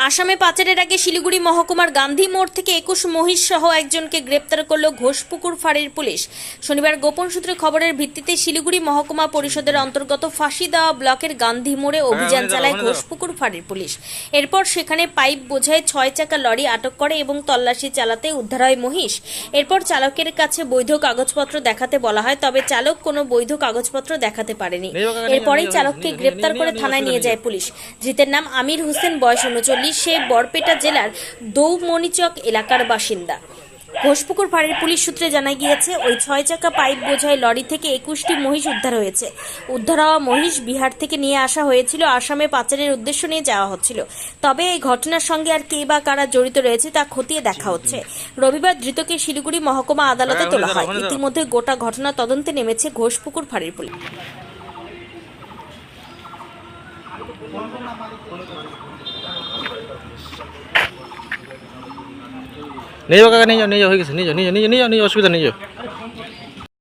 আসামে পাচারের আগে শিলিগুড়ি মহকুমার গান্ধী মোড় থেকে 21 মহিষ সহ একজনকে গ্রেপ্তার করল ঘোষপুকুর ফাঁড়ির পুলিশ। শনিবার গোপন সূত্রে খবরের ভিত্তিতে শিলিগুড়ি মহকুমা পরিষদের অন্তর্গত ফাঁসিদেওয়া ব্লকের গান্ধী মোড়ে অভিযান চালায় ঘোষপুকুর ফাঁড়ির পুলিশ। এরপর সেখানে পাইপ বোঝাই 6 চাকা লরি আটক করে এবং তল্লাশি চালাতে উদ্ধার হয় মহিষ। এরপর চালকের কাছে বৈধ কাগজপত্র দেখাতে বলা হয়, তবে চালক কোনো বৈধ কাগজপত্র দেখাতে পারেনি। এরপরেই চালককে গ্রেপ্তার করে থানায় নিয়ে যায় পুলিশ। ধৃতের নাম আমির হোসেন, বয়স 39। সে বরপেটা জেলার দৌমনিচক এলাকার বাসিন্দা। ঘোষপুকুর ফাঁড়ির পুলিশ সূত্রে জানা গিয়েছে, ওই 6 চাকা পাইপ বোঝাই লরি থেকে 21টি মহিষ উদ্ধার হয়েছে। উদ্ধার হওয়া মহিষ বিহার থেকে নিয়ে আসা হয়েছিল, আসামে পাচারের উদ্দেশ্য নিয়ে যাওয়া হচ্ছিল। তবে এই ঘটনার সঙ্গে আর কে বা কারা জড়িত রয়েছে তা খতিয়ে দেখা হচ্ছে। রবিবার ধৃতকে শিলিগুড়ি মহকুমা আদালতে তোলা হয়। ইতিমধ্যে গোটা ঘটনা তদন্তে নেমেছে ঘোষপুকুর ফাঁড়ির পুলিশ। নিয়ে যাও কাকা, নিয়ে যাও, হয়ে গেছে, নিয়ে যাও, অসুবিধা নিয়ে যাও।